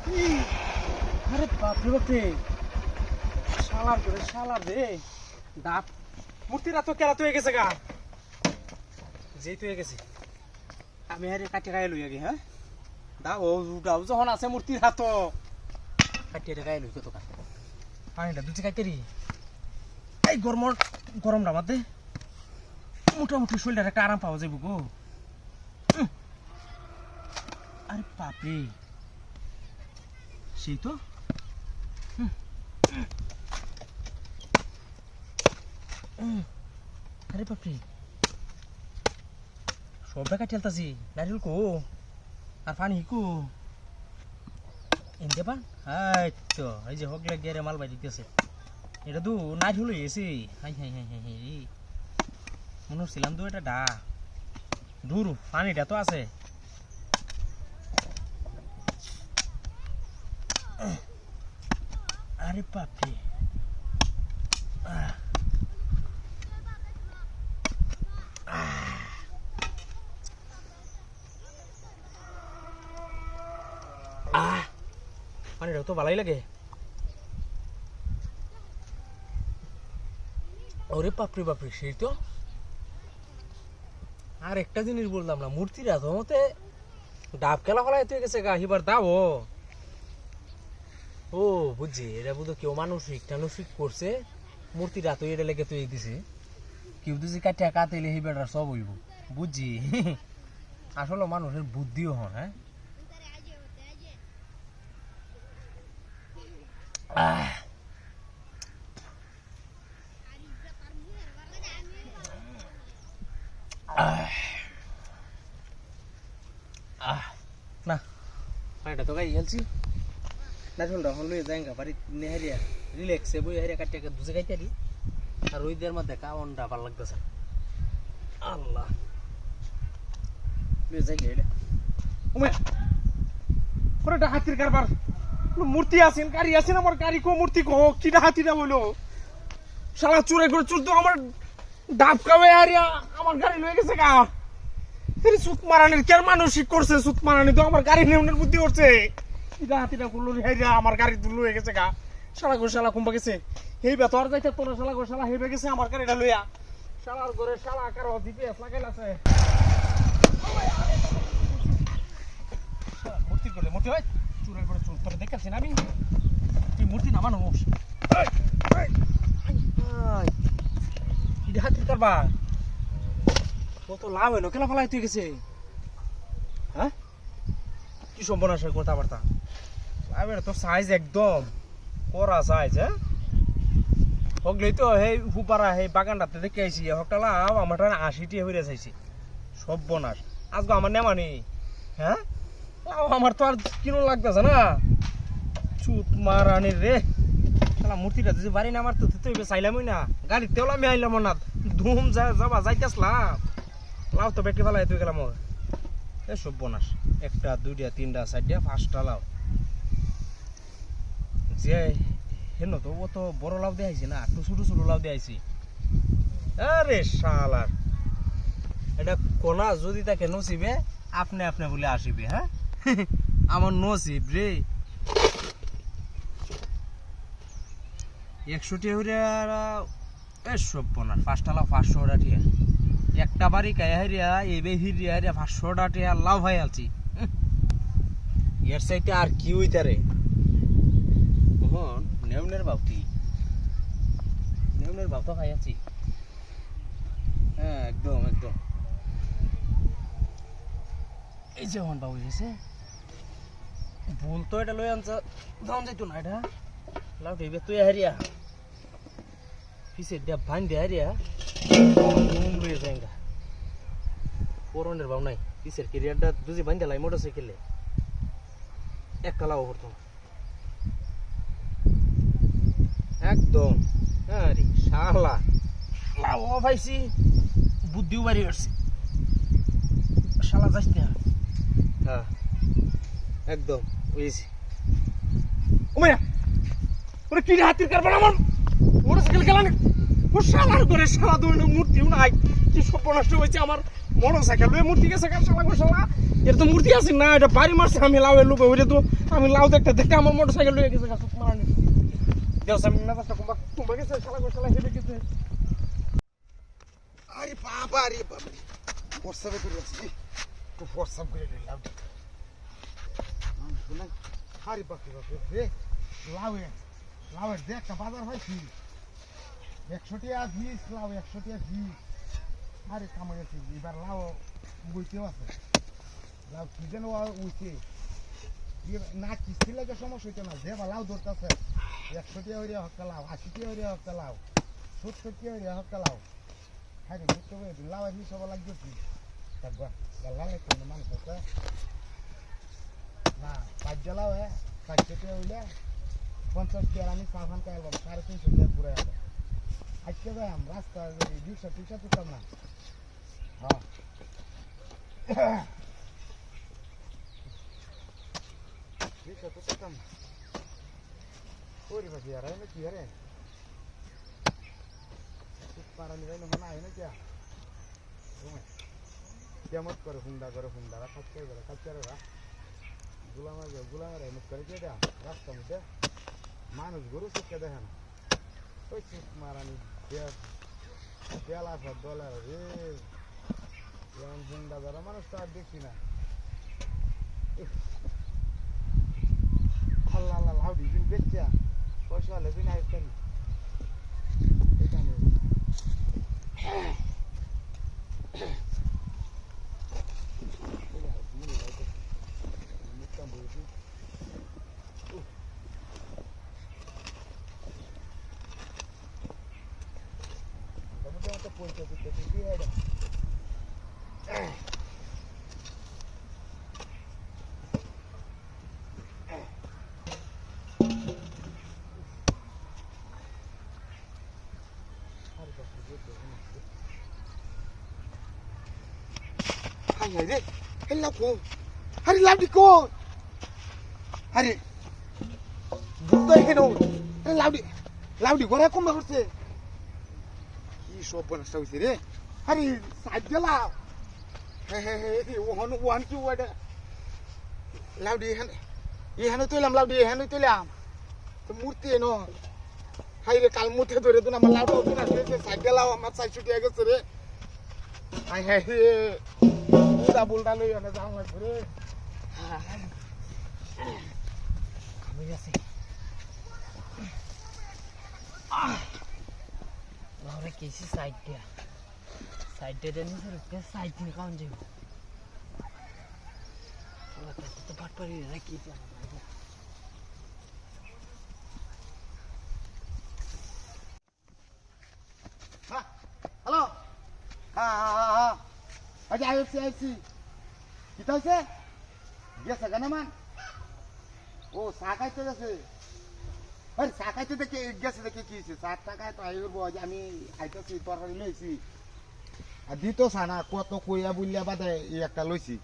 আরে বাপরে বাপরে, শালার করে শালার রে, ডাব মূর্তিরা তো কেরা তো হয়ে গেছে গা, যেই তো হয়ে গেছে। আমি আরে কাটিয়ে গায়ে লই আগে। হ্যাঁ দাও যখন আছে মূর্তির হাত কাটিয়ে গায়ে লই কত কাট পানিটা দুটি কাইতেরি এই গরমটা মাঝে মোটামুটি শরীরটা একটা আরাম পাওয়া যাবে গো। আরে বাপরে, সেই তো আরে বাপরে, সব টাকা ঠেলতাছি। নারিয়েল কো আর পানি কো এনতে পান। হাই তো এই যে হকলে গেরে মাল বাই দিতেছে, এটা তো নারিয়েল হয়েছে। High high high high high, মনে হচ্ছিলাম তো এটা ডা দূর পানিটা তো আছে। আরে বাপরে, পানিটাও তো ভালোই লাগে। ওরে বাপরে বাপরে, সেই তো। আর একটা জিনিস বললাম না, মূর্তিরা তো মতে ডাব খেলা ফেলা হয়ে গেছে গা, এবার দাও। ও বুঝছি, এটা বুঝো কেউ মানসিক টানসিক করছে, মূর্তিটা তো এটা লেগে তৈরি দিছে। কেউ দিছে কাটিয়া কাতেলে এই বেটার সব হইব, বুঝছি। আসলে মানুষের বুদ্ধিও হন। হ্যাঁ না পানিটা তো গাই গেলছি না, শুনটা হন লইয়া যাই বাড়ি নেহারিয়া রিল্যাক্সে বই হারিয়া কাটিয়া দুজে খাইতে দি। আর ওই দের মধ্যে কাউনটা ভালো লাগতেছে। আল্লাহ লইয়া যাই গেলে ওটা হাতির কারবার। মূর্তি আছেন গাড়ি আছেন, আমার গাড়ি কো মূর্তি কো কিটা হাতিটা বলো। শালা চুরে করে চুর তো আমার ডাব খাওয়াই হারিয়া আমার গাড়ি লয়ে গেছে গা। সুত মারানির কেন মানসিক করছে, সুত মারানি তো আমার গাড়ি নেউনের বুদ্ধি করছে। কিটা হাতিটা করলো হারিয়া আমার গাড়ি দুলো হয়ে গেছে গা। শালা গো শালা কুম্বা গেছে এই বেতর যাইতে তোর শালা গো শালা হেবে গেছে আমার গাড়িটা লইয়া। শালার ঘরে শালা কারো জিপিএস লাগাইল আছে। মূর্তি করে মূর্তি হয় চুরের করে চুর করে দেখেছি না আমি, তুই মূর্তি না মানুষ। হাতির কারবার কত লাভ হইলো, কেলা ফেলাই তুই গেছে। হ্যাঁ কি সম্বনাশের কথাবার্তা, লাভের তোর সাইজ একদম করা সাইজ। হ্যাঁ হকলেই তো সেই হুপারা সেই বাগানটাতে দেখে আইসি, হকটা লাভ আমার 80টি হইয়া চাইছি। সব বনাস আজকে আমার নেমানি। হ্যাঁ আমার তো আর কিনো লাগতেছে না, চুত মারানির রে। শালা মূর্তিটা যদি বাড়ি না মারতো তো চাইলামই না, গাড়ির তেল আমি আইলাম না, ধুম যাবা যাইতেছিলাম। লাউ তো বেটি ফেলাই তুই গেলাম এ সব বনাস। একটা দুইটা তিনটা চারটা পাঁচটা লাউ যে হেন তো ও তো বড় লাউ দিয়ে আইছি না, একটু ছোট ছোট লাউ দিয়ে আইছি। আরে শালার এটা কোনা যদি তাকে নসিবে আপনি আপনি বলে আসিবে। হ্যাঁ আমার নসিব রে। 100টি হইরা সব বনাস, 5টা লাউ 500 টাকা। একটা বাড়ি গায়ে হারিয়া এবে হিরিয়া হারিয়া 500 টাকা লাভ হয়ে আলছি। এর সাইতে আর কি হইতারে তখন নেউনের বাউটি, নেউনের বাউটা খাই আছি। হ্যাঁ একদম একদম এই যে হন বাবু এসে ভুল তো এটা লই আনছ দাম যাইতো না। এটা লাউ দেবে তুই হারিয়া পিছে দিয়া ভান দিয়া হারিয়া লইয়া যাইগা। পরনের বাউ নাই, পিছের কেরিয়ারটা দুজি বান দিলাই মোটরসাইকেলে একটা লাউ করতো একদম। আরে শালা লাউ পাইছি, বুদ্ধিও বাড়ি আসছে। শালা যাইতে হ্যাঁ একদম বুঝেছি। ওমায়া ওরে কি হাতির কারবার আমার মোটরসাইকেল গেলাম ও শালার করে শালা দৌড় মূর্তিও নাই। কি সর্বনাশ হয়েছে আমার মোটরসাইকেল লয়ে মূর্তি গেছে কার শালা গোশালা এটা তো মূর্তি আছে না এটা বাড়ি মারছে আমি লাউয়ের লোভে ওইটা তো আমি লাউ দেখতে দেখতে আমার মোটরসাইকেল লয়ে গেছে গাছ মারানি দেও সামনে না তো কুম্বা গেছে শালা গোশালা হেবে গেছে আরে বাবা রে বাবা হোয়াটসঅ্যাপে করে আসছি একটু হোয়াটসঅ্যাপ করে দিলাম শুনেন আরে বাপরে বাপরে রে লাউয়ের যে একটা বাজার হয়েছি 100 টাকা পিস লাউ 100 টাকা পিস আরে কামাই আছে এবার লাউ বইতেও আছে লাউ কি যেন উইছে না কিস্তি লাগে সমস্যা হইতো না যে বা লাউ ধরতেছে 100 টাকা হইয়া হক্কা লাউ 80 টাকা হইয়া হক্কা লাউ 70 টাকা হইয়া হক্কা লাউ হ্যাঁ রে বুঝতে পারি লাউয়ের হিসাব লাগবে কি থাকবা লালে কোনো মানুষ আছে না 5 লাউ 60 টাকা হইলে 50 টাকা আমি সাহান কাল 350 টাকা পুরো আছে আজকে যাম রাস্তা রিক্সা টিক্সা তুলতাম না হ্যাঁ রিক্সা তো তুলতাম না ওরে বাকি আর না কি আরে পারানি ভাই না আয় না क्या কেমন করে হুন্ডা খাচ্ছে রা গুলামার মুখ করে দিয়ে দেয় রাস্তার মধ্যে মানুষ গরু শিক্ষা দেখে না ওই চুপ মারানি $1,000 রে যেমন হুন্ডা ধরা মানুষ তো আর দেখি না আল্লাহ আল্লাহ হাউডি দিন বেচা পয়সা হলে দিন আইতারি এখানে রে হেল্লা কো আরে লাউডি কো আরে বুঝতে কেন আরে লাউডি ঘরে কম করছে কি সব বনস্তা হইছে রে আরে সাইড গেলা হে ওয়ান কি ওয়াডা লাউডি এখানে তুইলাম লাউডি এখানে তুইলাম তো মূর্তি এনো হাই রে কাল মুঠে ধরে তো আমার লাউডি ওখানে আসছে সাইড গেলা আমার সাইড ছুটি হয়ে গেছে রে হাই হাই বুলটা লই অনেক যাওয়া লাগবে রে আমি আছি লাউরে কেসি সাইড দিয়ে নিচে রুখতে সাইড নিয়ে কাউন যাইব তো পাট পারি না কি হ্যালো হ্যাঁ আচ্ছা আইসি কিতা হয়েছে গেছে কেন মান ও চা খাইতে গেছে আরে চা খাইতে দেখে গেছে দেখে কি হয়েছে 4 টাকায় তো আইব যে আমি আইতেছি তরকারি লইছি আর দিত সানা কত কইয়া বুলিয়া বাদে এই একটা লইছি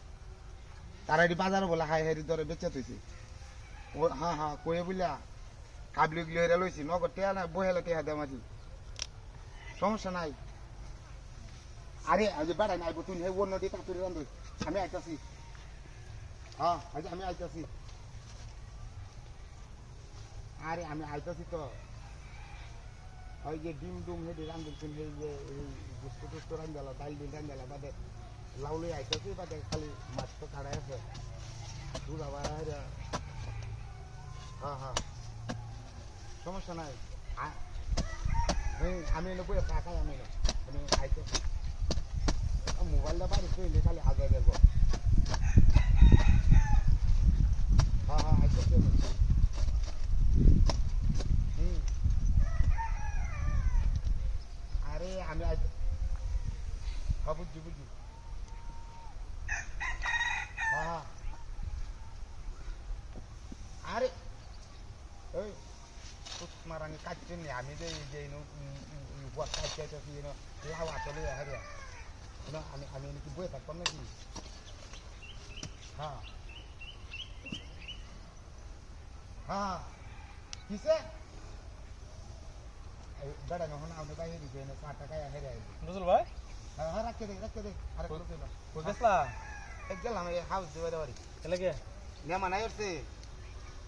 তারাই বাজার বলে হাই হারি দরে বেচে থইছে ও হ্যাঁ কইয়া বুলিয়া কাবলি গিয়ে লইছি নগদ টেয়া না বহেলে টেয়া দেমাছি সমস্যা নাই আরে আজ বেড়াই নাই তুই হে অন্য দিয়ে তাড়াতাড়ি রান্ধ আমি আইতাছি হ্যাঁ আজ আমি আইতাছি আরে আমি আইতাছি তো ওই যে ডিম ডুম হেঁটে রান্ধুন এই যে গুস্ত টুস্ত রান্ধালো ডাল ডিম রান্ধালো বাদে লাউলি আইতাছি বাদে খালি মাছ তো ছাড়াই আছে দুধ আবার হ্যাঁ সমস্যা নাই আমি এনে বই চা খাই আমি আইতাছি মোবাইলটা বাড়ি চলে খালি আগে দেব হ্যাঁ আইতাছি আরে আমি বুঝছি হ্যাঁ আরে ওই মারানি কাটছেন আমি যে কাটছি লাউ আসলে হারিয়া আমি কি বয়ে থাকতাম নাকি হ্যাঁ কিসে বেড়ানো হন আপনি বাইরে দিচ্ছে 4 টাকায় হেরে বুঝল ভাই হ্যাঁ রাখতে দে আরে কত দিল কই গেছলা এক গেলাম এই হাউস দিবারে বাড়ি কেলাগে নেমা নাই উঠছে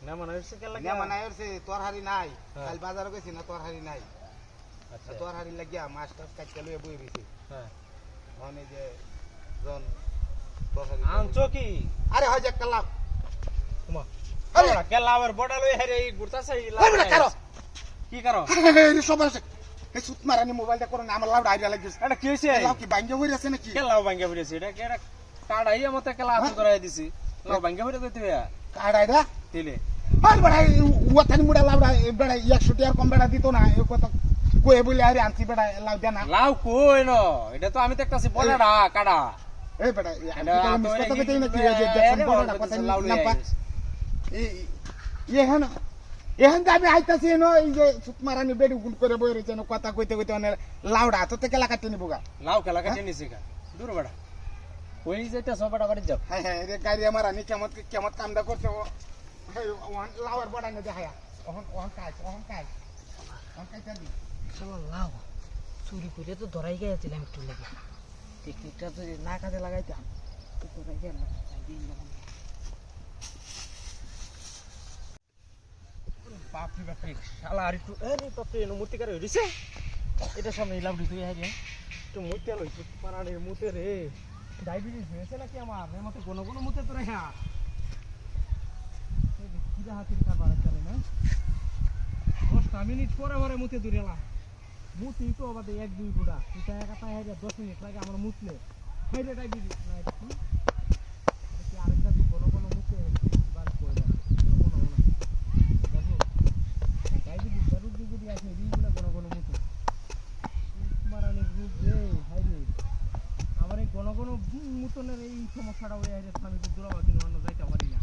না মনে হচ্ছে কেলাগে নেমা নাই উঠছে তোর হারি নাই হ্যাঁ। কাল বাজারে গেছি না তোর হারি নাই আচ্ছা তোর হারি লাগিয়া মাছ টাছ কাটতে লইয়া বই রইছে হ্যাঁ মানে যে জন তোর হারি আনছো কি আরে হয় যে কালাম তোমা আরে ওরা কেলাওয়ার বড়া লই হারে এই গুরতাছে এই ওই বেটা কারো কি করো এই সব আছে এই সুত মারানি মোবাইলটা করো না আমার লাউড আইডিয়া লাগিস এটা কি হইছে লাউ কি বাইঙ্গা হই আছে নাকি কেলাও ভাঙ্গা পড়েছে এটা কি এটা কাড়াই মতে কেলা আতর করাই দিছি লাও ভাঙ্গা পড়ে দিতে হইয়া কাড় আইডা দিলে আর বড়া ওয়াতানি মুড়া লাউডা বেড়া 100 টাকার কম বেড়া দিত না এই কথা কই বলে আরে আনছি বেড়া লাউ দেনা লাউ কই ন এটা তো আমি দেখতাছি বড়াটা কাড়া এই বেটা এটা আমি মিস কথা কইতে না কি এই যে দেখছেন বড়টা কথা না পা এখন যে আমি আইতাছি এনো এই যে সুত মারানি বেডি গুণ করে বই রয়েছে কথা কইতে কইতে অনেক লাউডা তো থেকে লাগাতে নিবো গা লাউ খেলা কাটে নিছি কা দূর বড়া কই যেটা সবটা বাড়ি যাও হ্যাঁ হ্যাঁ রে গাড়ি আমার আনি কেমন কেমন কামটা করছে ও ওহান লাউর বড়া না দেখায়া ওহান কাজ চালি চলো লাও চুরি করে তো ধরাই গেছিলাম একটু লেগে টেকনিকটা যদি না কাজে লাগাইতাম তো ধরাই গেল বাপরে বাপরে শালা আর একটু আরে বাপরে এনো মূর্তি কারে হইছে এটা সামনে লাউ দিতে হাই তো মূর্তি আলো পারানের মুতে রে ডায়াবেটিস হয়েছে নাকি আমার এর মতে কোন কোন মুতে তো রে হ্যাঁ কি দা হাতির খাবার চলে না 10 মিনিট পরে পরে মুতে দূরেলা মুতি তো আবার 1-2 গুড়া এটা একাটা হাই 10 মিনিট লাগে আমার মুতলে হাইরে ডায়াবেটিস না এটা কি আরেকটা কি কোন কোন মুতে বার করে দাও কোনো না দেখো ডায়াবেটিস জরুর যদি আছে এইগুলা কোন কোন মুতে মারানির রূপ রে হাইরে আমার এই কোন কোন মুতনের এই সমস্যাটা হয়ে হাইরে আমি তো দূরাবা কিন্তু অন্য যাইতে পারি না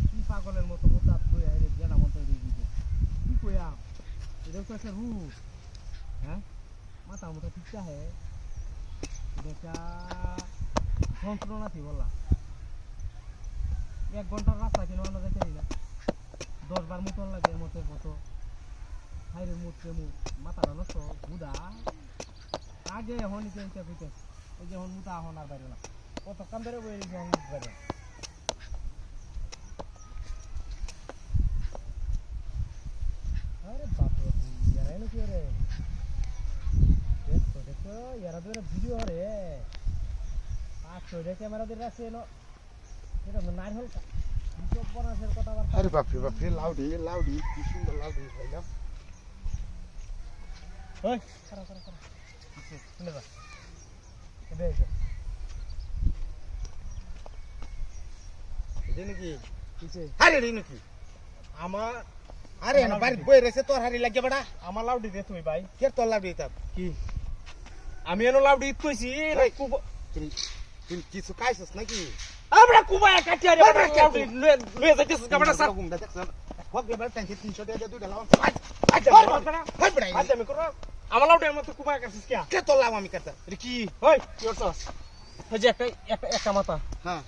কি পাগলের মতো মুতাত হয়ে হাইরে যেটা মতো দিয়ে দিতে কি কইয়া এটা তো একটা রূপ হ্যাঁ মাথা মোটা ঠিক আছে এটা যন্ত্রণা কি বললা 1 ঘন্টার রাস্তা কিন্তু অন্য যাইতে পারি না 10 বার মুতন লাগে মতের মতো হাইরে মুতরে মুত মাথাটা নষ্ট বুদা আগে হনি চেঞ্জ কইতে এই যে হন মুতা হন আর বাইরে না কত কাম ধরে বই এই হন বাইরে আরে বাপ রে ইয়ার এনে কি রে দেখো ইয়ার আদরে ভিডিও রে পাঁচ ছয় ক্যামেরা দিয়ে রাখছে এনো এটা নার হল সব বনাসের কথা আরে বাপরে লাউডি কি সুন্দর লাউডি ভাইলা ওই করা শুনে যা এটা এটা নাকি কিছে আরে রে নাকি আমার আরে না বাড়ি বই রয়েছে তোর হারি লাগে বেটা আমার লাউডি দে তুই ভাই কে তোর লাউডি তা কি আমি এনো লাউডি কইছি তুই কিছু খাইছস নাকি আমরা কুবায় কাটি আরে লাউডি লয়ে যাইতেছ কাবড়া স্যার গুমটা দেখছ হোক বেটা 300 টাকা দুইটা লাউ আচ্ছা হাই বেটা আচ্ছা আমি করো আমার লাউডি আমার তো কুবায় কাটছিস কি কে তোর লাউ আমি কাটা এটা কি ওই কি করছস এই যে একটা মাথা হ্যাঁ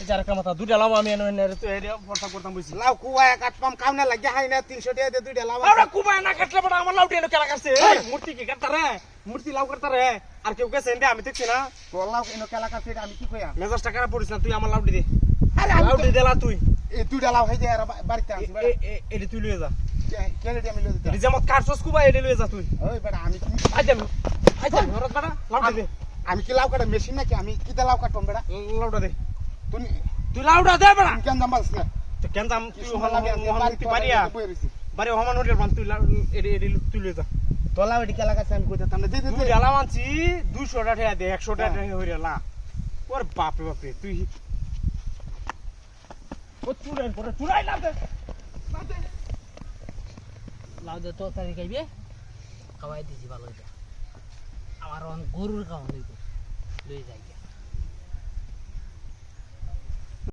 এই যে আরেকটা মাথা দুইটা লাউ আমি এনে এনে তো এরিয়া ভর্তা করতাম বুঝছি লাউ কুয়া কাটপাম কামনা লাগে হাই না 300 টাকা দিয়ে দুইটা লাউ আমরা কুবায় না কাটলে বড় আমার লাউডি এনে কেলা কাটছে মূর্তি কি কাটতা রে মূর্তি লাউ কাটতা রে আর কেউ গেছে এন্ডে আমি দেখছি না তোর লাউ এনো কেলা কাটছে আমি কি কইয়া মেজাজ টাকা পড়িস না তুই আমার লাউডি দে আরে লাউডি দেলা তুই এই দুইটা লাউ হই যায় বাড়িতে আনছি বেটা এডি তুই লয়ে যা কে রে আমি লই দিতা এডি যেমন কাটছস কুবায় এডি লয়ে যা তুই ওই বেটা আমি কি আইতে ঘরত বাড়া লাউডি দে আমি কি লাউ কাটা মেশিন নাকি আমি কি লাউ কাটম বেটা লাউডা দে তুই তুই লাউডা দে বাড়া কেন জামালস না তো কেন দাম তুই সুন্দর লাগে তুই বাড়িয়া বাড়ি হমান হোটেল বান তুই এডি এডি তুই লয়ে যা তোর লাউ এডি কেলা কাটছে আমি কইতাম না দে দে তুই ডালা মানছি 200 টাকা দে 100 টাকা হইরা লা ওর বাপ রে বাপ রে তুই ও চুরাই করে চুরাই না দে লাউ দে তো তারি খাইবে খাওয়াই দিছি ভালো এটা আমার গরুর খাওয়া লইব লই যাই